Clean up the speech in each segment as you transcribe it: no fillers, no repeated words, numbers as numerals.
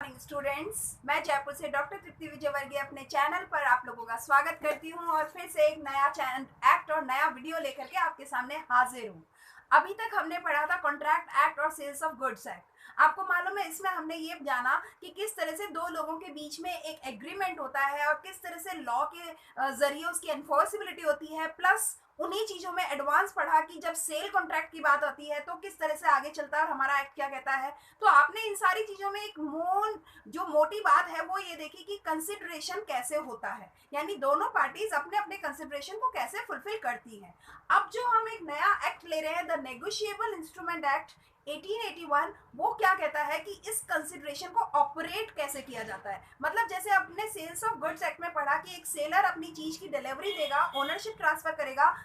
Students, मैं जयपुर से doctor तृप्ति विजयवर्गीय अपने चैनल पर आप लोगों का स्वागत करती हूं और फिर से एक नया चैनल एक्ट और नया वीडियो लेकर के आपके सामने हाजिर हूं। अभी तक हमने पढ़ा था कॉन्ट्रैक्ट एक्ट और सेल्स ऑफ गुड्स एक्ट। आपको मालूम है, इसमें हमने ये जाना कि किस तरह से दो लोगों के बीच में एक एग्रीमेंट होता है और किस तरह से लॉ के जरिए उसकी एनफोर्सिबिलिटी होती है। प्लस उन्हीं चीजों में एडवांस पढ़ा कि जब सेल कॉन्ट्रैक्ट की बात आती है तो किस तरह से आगे चलता है और हमारा एक्ट क्या कहता है। तो आपने इन सारी चीजों में एक जो मोटी बात है वो ये देखी कि कंसिडरेशन कैसे होता है, यानी दोनों पार्टीज अपने अपने कंसिडरेशन को कैसे फुलफिल करती हैं। अब जो हम एक नया एक्ट ले रहे हैं, द नेगोशिएबल इंस्ट्रूमेंट एक्ट 1881, वो क्या कहता है कि इस कंसिडरेशन को ऑपरेट कैसे किया जाता है। मतलब जैसे अपने सेल्स ऑफ गुड्स एक्ट में पढ़ा कि एक सेलर अपनी चीज की डिलीवरी देगा, ओनरशिप ट्रांसफर करेगा,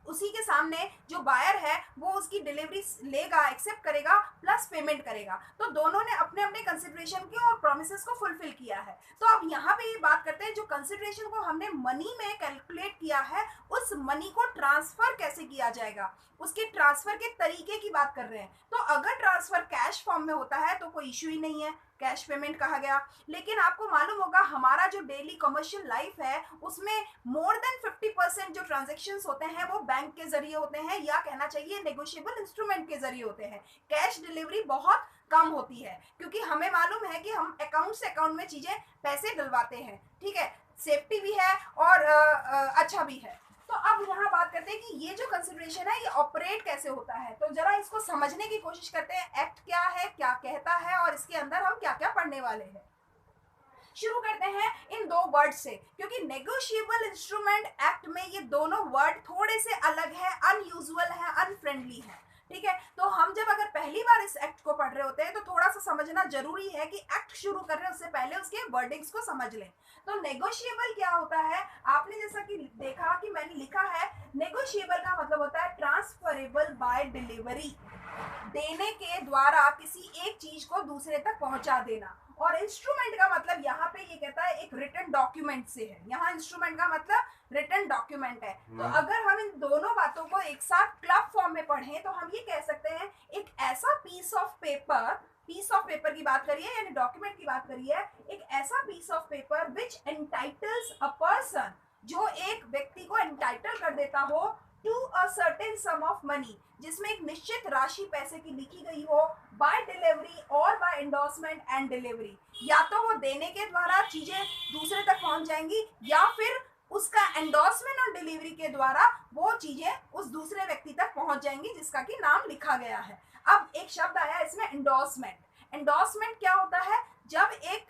उसी के सामने जो बायर है वो उसकी डिलीवरी लेगा, एक्सेप्ट करेगा, प्लस पेमेंट करेगा। तो दोनों ने अपने अपने कंसिडरेशन के और प्रोमिसेस को फुलफिल किया है। तो अब यहाँ पे ये बात करते हैं, जो कंसिडरेशन को हमने मनी में कैलकुलेट किया है, उस मनी को ट्रांसफर कैसे किया जाएगा, उसके ट्रांसफर के तरीके की बात कर रहे हैं। तो अगर ट्रांसफर कैश फॉर्म में होता है तो कोई इश्यू ही नहीं है, कैश पेमेंट कहा गया। लेकिन आपको मालूम होगा हमारा जो डेली कमर्शियल लाइफ है उसमें मोर देन 50% जो ट्रांजेक्शन्स होते हैं वो बैंक के जरिए होते हैं, या कहना चाहिए नेगोशिएबल इंस्ट्रूमेंट के जरिए होते हैं। कैश डिलीवरी बहुत कम होती है, क्योंकि हमें मालूम है कि हम अकाउंट से अकाउंट में चीजें पैसे डलवाते हैं, ठीक है, सेफ्टी भी है और अच्छा भी है। तो अब यहाँ बात करते हैं कि ये जो कंसिडरेशन है ये ऑपरेट कैसे होता है। तो जरा इसको समझने की कोशिश करते हैं, एक्ट क्या है, क्या कहता है और इसके अंदर हम क्या क्या पढ़ने वाले हैं। शुरू करते हैं इन दो वर्ड से, क्योंकि नेगोशिएबल इंस्ट्रूमेंट एक्ट में ये दोनों वर्ड थोड़े से अलग है, अनयूजुअल है, अनफ्रेंडली है, ठीक है। तो हम जब अगर पहली बार इस एक्ट को पढ़ रहे होते हैं तो थोड़ा सा समझना जरूरी है कि एक्ट शुरू कर रहे हैं उससे पहले उसके वर्डिंग्स को समझ लें। तो नेगोशिएबल क्या होता है, आपने जैसा कि देखा कि मैंने लिखा है, नेगोशिएबल का मतलब होता है ट्रांसफरेबल बाय डिलीवरी, देने के द्वारा किसी एक चीज को दूसरे तक पहुंचा देना। और इंस्ट्रूमेंट का मतलब यहाँ पे ये कहता है एक रिटन डॉक्यूमेंट से है, यहाँ इंस्ट्रूमेंट का मतलब रिटन डॉक्यूमेंट है। तो अगर हम इन दोनों बातों को एक साथ क्लब फॉर्म में पढ़ें तो हम ये कह सकते हैं एक ऐसा पीस ऑफ पेपर की बात करिए, यानी डॉक्यूमेंट की बात करिए, एक ऐसा piece of paper which entitles a person, जो एक व्यक्ति को एंटाइटल कर देता हो to a certain sum of money, जिसमें एक निश्चित राशि पैसे की लिखी गई हो, बाय डिलीवरी और बाय एंडोर्समेंट एंड डिलीवरी। या तो वो देने के द्वारा चीजें दूसरे तक पहुंच जाएंगी, या फिर उसका एंडोर्समेंट और डिलीवरी के द्वारा वो चीजें उस दूसरे व्यक्ति तक पहुंच जाएंगी जिसका कि नाम लिखा गया है। अब एक शब्द आया इसमें, एंडोर्समेंट। एंडोर्समेंट क्या होता है, जब एक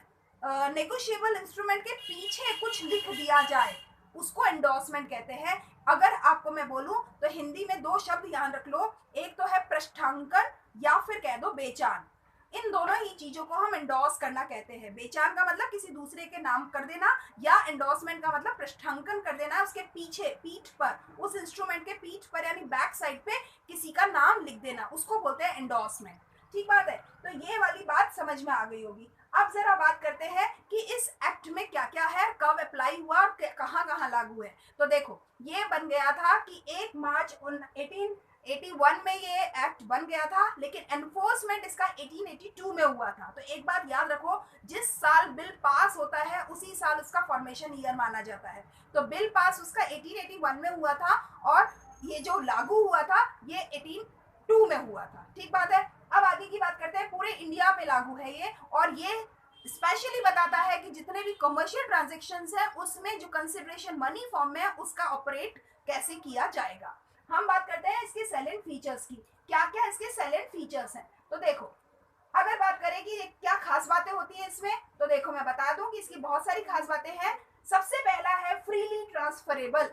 नेगोशिएबल इंस्ट्रूमेंट के पीछे कुछ लिख दिया जाए उसको एंडोर्समेंट कहते हैं। अगर आपको मैं बोलूं तो हिंदी में दो शब्द याद रख लो, एक तो है पृष्ठांकन या फिर कह दो बेचान। इन दोनों ही चीजों को हम एंडोर्स करना कहते हैं। बेचान का मतलब किसी दूसरे के नाम कर देना, या एंडोर्समेंट का मतलब पृष्ठांकन कर देना, उसके पीछे पीठ पर, उस इंस्ट्रूमेंट के पीठ पर यानी बैक साइड पे किसी का नाम लिख देना, उसको बोलते हैं एंडोर्समेंट। ठीक बात है, तो ये वाली बात समझ में आ गई होगी। अब जरा बात करते हैं कि इस एक्ट में क्या क्या है, कब अप्लाई हुआ और कहाँ कहाँ लागू है। तो देखो, ये बन गया था कि 1 मार्च 1881 में ये एक्ट बन गया था, लेकिन एनफोर्समेंट इसका 1882 में हुआ था। तो एक बात याद रखो, जिस साल बिल पास होता है उसी साल उसका फॉर्मेशन ईयर माना जाता है। तो बिल पास उसका 1881 में हुआ था और ये जो लागू हुआ था ये 1882 में हुआ था। ठीक बात है। अब आगे की बात करते हैं, पूरे इंडिया पे लागू है ये, और ये स्पेशली बताता है कि जितने भी कमर्शियल ट्रांजेक्शन्स हैं उसमें जो कंसिडरेशन मनी फॉर्म में है उसका ऑपरेट कैसे किया जाएगा। हम बात करते हैं इसके सेलेंट फीचर्स की, क्या क्या इसके सेलेंट फीचर्स हैं। तो देखो, अगर बात करें कि क्या खास बातें होती है इसमें, तो देखो मैं बता दूं कि इसकी बहुत सारी खास बातें हैं। सबसे पहला है फ्रीली ट्रांसफरेबल,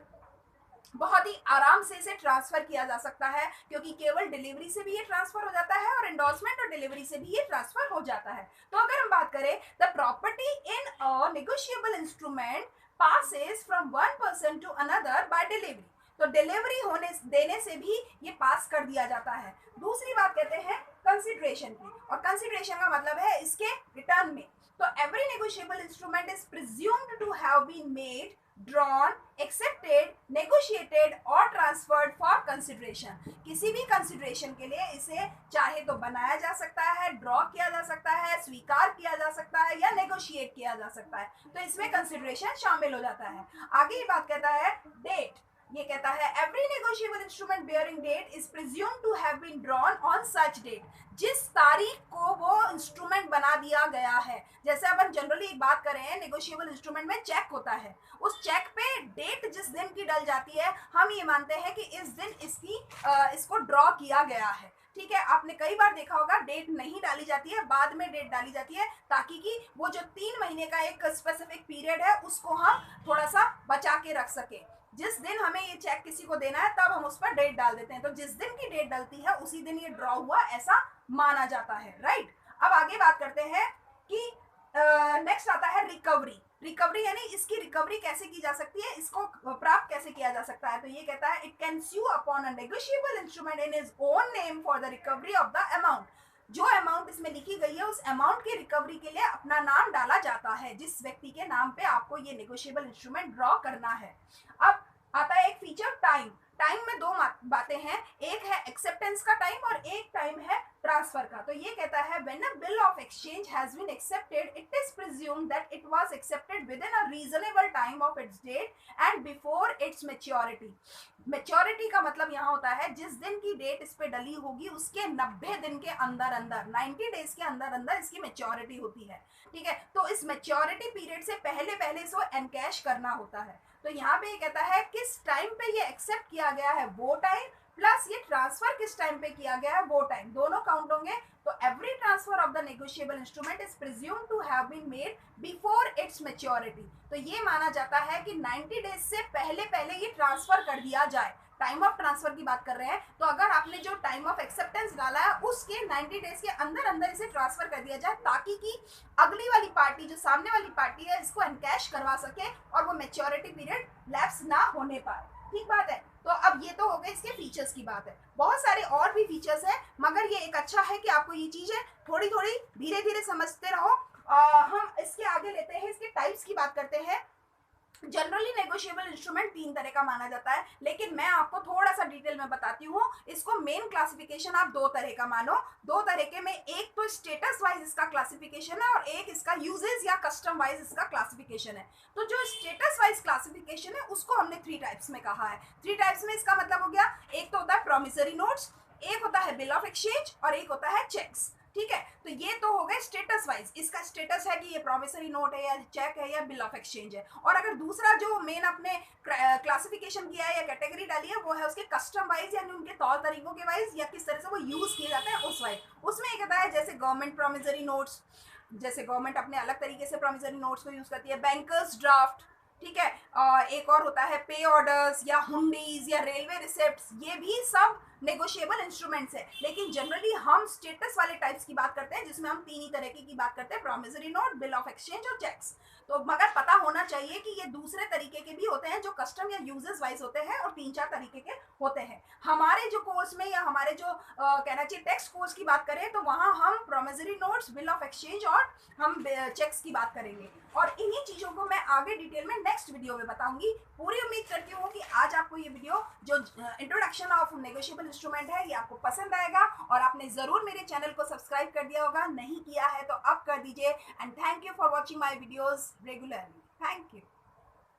बहुत ही आराम से इसे ट्रांसफर किया जा सकता है, क्योंकि केवल डिलीवरी से भी ये ट्रांसफर हो जाता है और एंडोर्समेंट और डिलीवरी से भी ये ट्रांसफर हो जाता है। तो अगर हम बात करें, the property in a negotiable instrument passes from one person to another by delivery, तो डिलीवरी होने देने से भी ये पास कर दिया जाता है। दूसरी बात कहते हैं कंसिडरेशन की, और कंसिडरेशन का मतलब है इसके रिटर्न में। तो every negotiable instrument is presumed to have been made drawn, accepted, negotiated और ट्रांसफर्ड फॉर कंसिडरेशन। किसी भी कंसिडरेशन के लिए इसे चाहे तो बनाया जा सकता है, ड्रॉ किया जा सकता है, स्वीकार किया जा सकता है या नेगोशिएट किया जा सकता है। तो इसमें कंसिडरेशन शामिल हो जाता है। आगे ये बात कहता है डेट। ये कहता है every negotiable instrument bearing date is presumed to have been drawn on such date. जिस तारीख को वो इंस्ट्रूमेंट बना दिया गया है, जैसे अपन जनरली बात करें नेगोशिएबल इंस्ट्रूमेंट में चेक होता है, उस चेक पे डेट जिस दिन की डल जाती है, हम ये मानते हैं कि इस दिन इसको ड्रॉ किया गया है। ठीक है, आपने कई बार देखा होगा डेट नहीं डाली जाती है, बाद में डेट डाली जाती है, ताकि कि वो जो 3 महीने का एक स्पेसिफिक पीरियड है उसको हम थोड़ा सा बचा के रख सके। जिस दिन हमें ये चेक किसी को देना है तब हम उस पर डेट डाल देते हैं, तो जिस दिन की डेट डलती है उसी दिन ये ड्रॉ हुआ ऐसा माना जाता है। राइट, अब आगे बात करते हैं कि नेक्स्ट आता है रिकवरी। रिकवरी यानी इसकी रिकवरी कैसे की जा सकती है, इसको प्राप्त कैसे किया जा सकता है। तो ये कहता है it can sue upon a negotiable instrument in his own name for the recovery of the amount. जो अमाउंट इसमें लिखी गई है उस अमाउंट की रिकवरी के लिए अपना नाम डाला जाता है, जिस व्यक्ति के नाम पे आपको ये नेगोशिएबल इंस्ट्रूमेंट ड्रॉ करना है। अब आता है एक फीचर टाइम। टाइम में दो बातें हैं, एक है एक्सेप्टेंस का टाइम और एक टाइम है ट्रांसफर का। तो ये कहता है when a bill of exchange has been accepted it is presumed that it was accepted within a reasonable time of its date and before its maturity. Maturity का मतलब यहाँ होता है जिस दिन की डेट इस पे डली होगी उसके 90 दिन के अंदर अंदर, 90 डेज के अंदर अंदर इसकी मैच्योरिटी होती है। ठीक है, तो इस मैच्योरिटी पीरियड से पहले पहले इसको एनकैश करना होता है। तो यहाँ पे ये कहता है किस टाइम पे ये एक्सेप्ट किया गया है वो टाइम, प्लस ये ट्रांसफर किस टाइम पे किया गया है वो टाइम, दोनों काउंट होंगे। तो every transfer of the negotiable instrument is presumed to have been made before its maturity. तो ये माना जाता है कि 90 डेज से पहले पहले ये ट्रांसफर कर दिया जाए। टाइम ऑफ ट्रांसफर की बात कर रहे हैं, तो अगर आपने जो टाइम ऑफ एक्सेप्टेंस डाला है उसके 90 डेज के अंदर अंदर इसे ट्रांसफर कर दिया जाए, ताकि कि अगली वाली पार्टी जो सामने वाली पार्टी है इसको एनकैश करवा सके और वो मैच्योरिटी पीरियड लैप्स ना होने पाए। ठीक बात है। तो अब ये तो हो गए इसके फीचर्स की बात है, बहुत सारे और भी फीचर्स हैं, मगर ये एक अच्छा है कि आपको ये चीजें थोड़ी थोड़ी धीरे धीरे समझते रहो। हम इसके आगे लेते हैं, इसके टाइप्स की बात करते हैं। जनरली नेगोशिएबल इंस्ट्रूमेंट 3 तरह का माना जाता है, लेकिन मैं आपको थोड़ा सा डिटेल में बताती हूँ। इसको मेन क्लासिफिकेशन आप 2 तरह का मानो। 2 तरह के में एक तो स्टेटस वाइज इसका क्लासिफिकेशन है और एक इसका यूजेस या कस्टम वाइज इसका क्लासिफिकेशन है। तो जो स्टेटस वाइज क्लासिफिकेशन है उसको हमने 3 टाइप्स में कहा है। 3 टाइप्स में इसका मतलब हो गया, एक तो होता है प्रोमिसरी नोट्स, एक होता है बिल ऑफ एक्सचेंज और एक होता है चेक्स। ठीक है, तो ये तो हो गए स्टेटस वाइज, इसका स्टेटस है कि ये प्रोमिसरी नोट है या चेक है या बिल ऑफ एक्सचेंज है। और अगर दूसरा जो मेन अपने क्लासिफिकेशन किया है या कैटेगरी डाली है वो है उसके कस्टम वाइज, यानी उनके तौर तरीकों के वाइज या किस तरह से वो यूज किए जाते हैं उस वाइज। उसमें ये कहता है जैसे गवर्नमेंट प्रोमिसरी नोट्स, जैसे गवर्नमेंट अपने अलग तरीके से प्रोमिसरी नोट्स को यूज करती है, बैंकर्स ड्राफ्ट। ठीक है, एक और होता है पे ऑर्डर्स या हुंडीज या रेलवे रिसिप्ट्स, ये भी सब नेगोशिएबल इंस्ट्रूमेंट्स है। लेकिन जनरली हम स्टेटस वाले टाइप्स की बात करते हैं जिसमें हम 3 ही तरह की बात करते हैं, promissory note, bill of exchange और चेक्स। तो मगर पता होना चाहिए कि ये दूसरे तरीके के भी होते हैं जो कस्टम या यूजेस वाइज होते हैं और 3-4 तरीके के होते हैं। हमारे जो कोर्स में या हमारे जो कहना चाहिए टेक्स्ट कोर्स की बात करें तो वहाँ हम promissory notes, bill of exchange और हम चेक्स की बात करेंगे, और इन्हीं चीज़ों को मैं आगे डिटेल में नेक्स्ट वीडियो में बताऊंगी। पूरी उम्मीद करती हूँ कि आज आपको ये वीडियो जो इंट्रोडक्शन ऑफ नेगोशिएबल इंस्ट्रूमेंट है ये आपको पसंद आएगा, और आपने ज़रूर मेरे चैनल को सब्सक्राइब कर दिया होगा, नहीं किया है तो अब कर दीजिए। And thank you for watching my videos regularly. Thank you.